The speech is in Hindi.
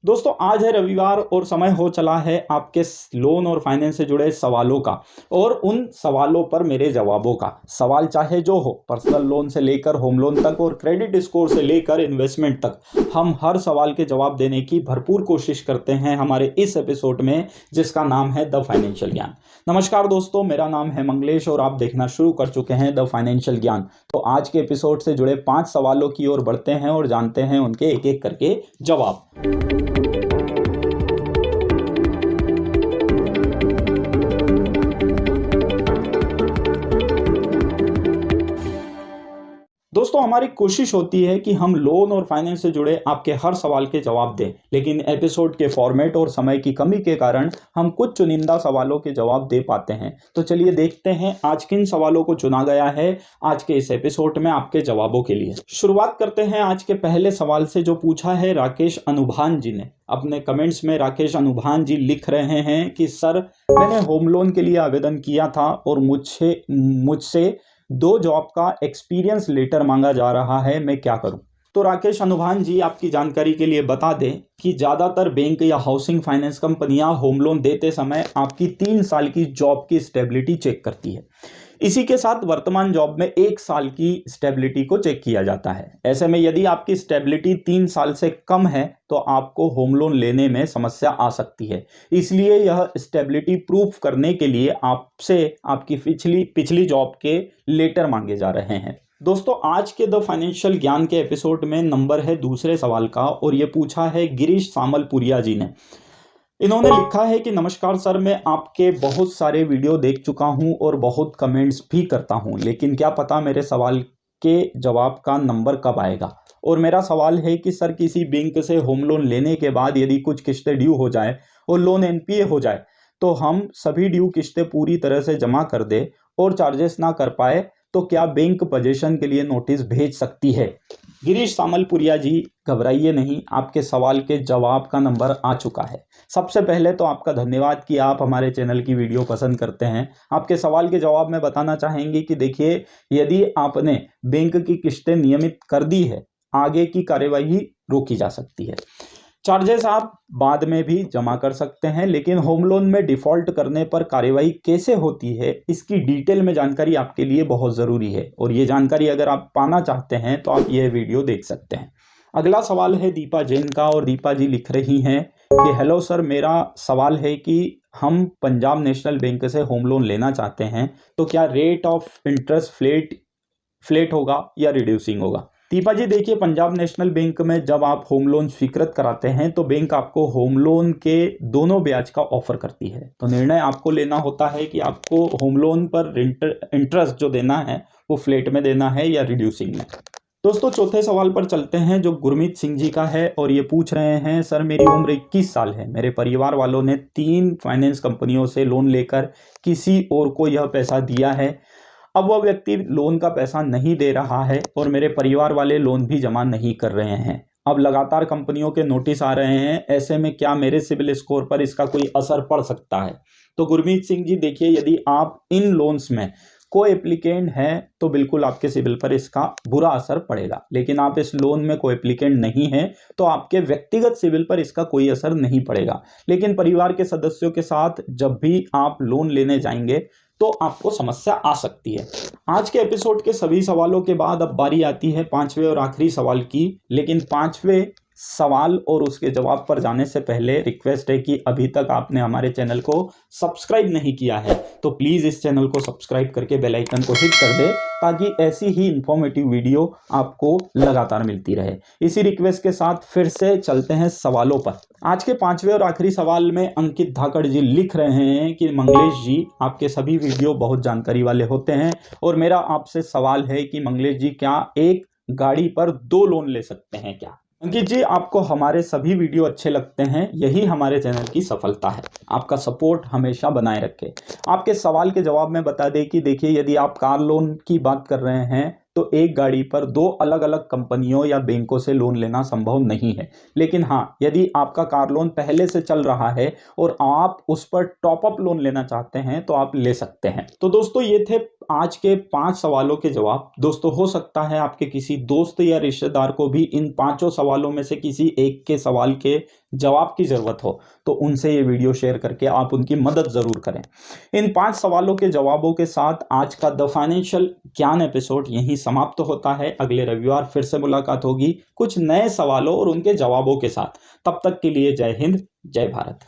दोस्तों आज है रविवार और समय हो चला है आपके लोन और फाइनेंस से जुड़े सवालों का और उन सवालों पर मेरे जवाबों का। सवाल चाहे जो हो, पर्सनल लोन से लेकर होम लोन तक और क्रेडिट स्कोर से लेकर इन्वेस्टमेंट तक, हम हर सवाल के जवाब देने की भरपूर कोशिश करते हैं हमारे इस एपिसोड में, जिसका नाम है द फाइनेंशियल ज्ञान। नमस्कार दोस्तों, मेरा नाम है मंगलेश और आप देखना शुरू कर चुके हैं द फाइनेंशियल ज्ञान। तो आज के एपिसोड से जुड़े 5 सवालों की ओर बढ़ते हैं और जानते हैं उनके एक एक करके जवाब। दोस्तों हमारी कोशिश होती है कि हम लोन और फाइनेंस से जुड़े आपके हर सवाल के जवाब दें, लेकिन एपिसोड के फॉर्मेट और समय की कमी के कारण हम कुछ चुनिंदा सवालों के जवाब दे पाते हैं। तो चलिए देखते हैं आज किन सवालों को चुना गया है आज के इस एपिसोड में आपके जवाबों के लिए। शुरुआत करते हैं आज के पहले सवाल से, जो पूछा है राकेश अनुभान जी ने। अपने कमेंट्स में राकेश अनुभान जी लिख रहे हैं कि सर, मैंने होम लोन के लिए आवेदन किया था और मुझसे 2 जॉब का एक्सपीरियंस लेटर मांगा जा रहा है, मैं क्या करूं? तो राकेश अनुभान जी, आपकी जानकारी के लिए बता दें कि ज़्यादातर बैंक या हाउसिंग फाइनेंस कंपनियां होम लोन देते समय आपकी 3 साल की जॉब की स्टेबिलिटी चेक करती है। इसी के साथ वर्तमान जॉब में 1 साल की स्टेबिलिटी को चेक किया जाता है। ऐसे में यदि आपकी स्टेबिलिटी 3 साल से कम है तो आपको होम लोन लेने में समस्या आ सकती है। इसलिए यह स्टेबिलिटी प्रूफ करने के लिए आपसे आपकी पिछली जॉब के लेटर मांगे जा रहे हैं। दोस्तों आज के द फाइनेंशियल ज्ञान के एपिसोड में नंबर है दूसरे सवाल का और ये पूछा है गिरीश सामलपुरिया जी ने। इन्होंने लिखा है कि नमस्कार सर, मैं आपके बहुत सारे वीडियो देख चुका हूं और बहुत कमेंट्स भी करता हूं, लेकिन क्या पता मेरे सवाल के जवाब का नंबर कब आएगा। और मेरा सवाल है कि सर, किसी बैंक से होम लोन लेने के बाद यदि कुछ किस्तें ड्यू हो जाए और लोन एनपीए हो जाए तो हम सभी ड्यू किस्तें पूरी तरह से जमा कर दे और चार्जेस ना कर पाए तो क्या बैंक पोजीशन के लिए नोटिस भेज सकती है? गिरीश सामलपुरिया जी, घबराइए नहीं, आपके सवाल के जवाब का नंबर आ चुका है। सबसे पहले तो आपका धन्यवाद कि आप हमारे चैनल की वीडियो पसंद करते हैं। आपके सवाल के जवाब में बताना चाहेंगे कि देखिए, यदि आपने बैंक की किस्तें नियमित कर दी है, आगे की कार्यवाही रोकी जा सकती है। चार्जेस आप बाद में भी जमा कर सकते हैं, लेकिन होम लोन में डिफ़ॉल्ट करने पर कार्यवाही कैसे होती है, इसकी डिटेल में जानकारी आपके लिए बहुत ज़रूरी है। और ये जानकारी अगर आप पाना चाहते हैं तो आप ये वीडियो देख सकते हैं। अगला सवाल है दीपा जैन का और दीपा जी लिख रही हैं कि हेलो सर, मेरा सवाल है कि हम पंजाब नेशनल बैंक से होम लोन लेना चाहते हैं, तो क्या रेट ऑफ इंटरेस्ट फ्लैट होगा या रिड्यूसिंग होगा? दीपा जी देखिए, पंजाब नेशनल बैंक में जब आप होम लोन स्वीकृत कराते हैं तो बैंक आपको होम लोन के दोनों ब्याज का ऑफर करती है। तो निर्णय आपको लेना होता है कि आपको होम लोन पर इंटरेस्ट जो देना है वो फ्लैट में देना है या रिड्यूसिंग में। दोस्तों चौथे सवाल पर चलते हैं, जो गुरमीत सिंह जी का है और ये पूछ रहे हैं, सर मेरी उम्र 21 साल है, मेरे परिवार वालों ने 3 फाइनेंस कंपनियों से लोन लेकर किसी और को यह पैसा दिया है। अब वह व्यक्ति लोन का पैसा नहीं दे रहा है और मेरे परिवार वाले लोन भी जमा नहीं कर रहे हैं। अब लगातार कंपनियों के नोटिस आ रहे हैं, ऐसे में क्या मेरे सिबिल स्कोर पर इसका कोई असर पड़ सकता है? तो गुरमीत सिंह जी देखिए, यदि आप इन लोन्स में को एप्लीकेंट है तो बिल्कुल आपके सिबिल पर इसका बुरा असर पड़ेगा, लेकिन आप इस लोन में को एप्लीकेंट नहीं है तो आपके व्यक्तिगत सिबिल पर इसका कोई असर नहीं पड़ेगा। लेकिन परिवार के सदस्यों के साथ जब भी आप लोन लेने जाएंगे तो आपको समस्या आ सकती है। आज के एपिसोड के सभी सवालों के बाद अब बारी आती है 5वें और आखिरी सवाल की, लेकिन 5वें सवाल और उसके जवाब पर जाने से पहले रिक्वेस्ट है कि अभी तक आपने हमारे चैनल को सब्सक्राइब नहीं किया है तो प्लीज़ इस चैनल को सब्सक्राइब करके बेल आइकन को हिट कर दे, ताकि ऐसी ही इंफॉर्मेटिव वीडियो आपको लगातार मिलती रहे। इसी रिक्वेस्ट के साथ फिर से चलते हैं सवालों पर। आज के 5वें और आखिरी सवाल में अंकित धाकड़ जी लिख रहे हैं कि मंगलेश जी, आपके सभी वीडियो बहुत जानकारी वाले होते हैं और मेरा आपसे सवाल है कि मंगलेश जी, क्या एक गाड़ी पर 2 लोन ले सकते हैं क्या? अंकित जी, आपको हमारे सभी वीडियो अच्छे लगते हैं, यही हमारे चैनल की सफलता है। आपका सपोर्ट हमेशा बनाए रखें। आपके सवाल के जवाब में बता दें कि देखिए, यदि आप कार लोन की बात कर रहे हैं तो एक गाड़ी पर 2 अलग अलग कंपनियों या बैंकों से लोन लेना संभव नहीं है। लेकिन हाँ, यदि आपका कार लोन पहले से चल रहा है और आप उस पर टॉप अप लोन लेना चाहते हैं तो आप ले सकते हैं। तो दोस्तों ये थे आज के 5 सवालों के जवाब। दोस्तों, हो सकता है आपके किसी दोस्त या रिश्तेदार को भी इन 5 सवालों में से किसी एक के सवाल के जवाब की ज़रूरत हो, तो उनसे ये वीडियो शेयर करके आप उनकी मदद ज़रूर करें। इन 5 सवालों के जवाबों के साथ आज का द फाइनेंशियल ज्ञान एपिसोड यहीं समाप्त होता है। अगले रविवार फिर से मुलाकात होगी कुछ नए सवालों और उनके जवाबों के साथ। तब तक के लिए जय हिंद, जय भारत।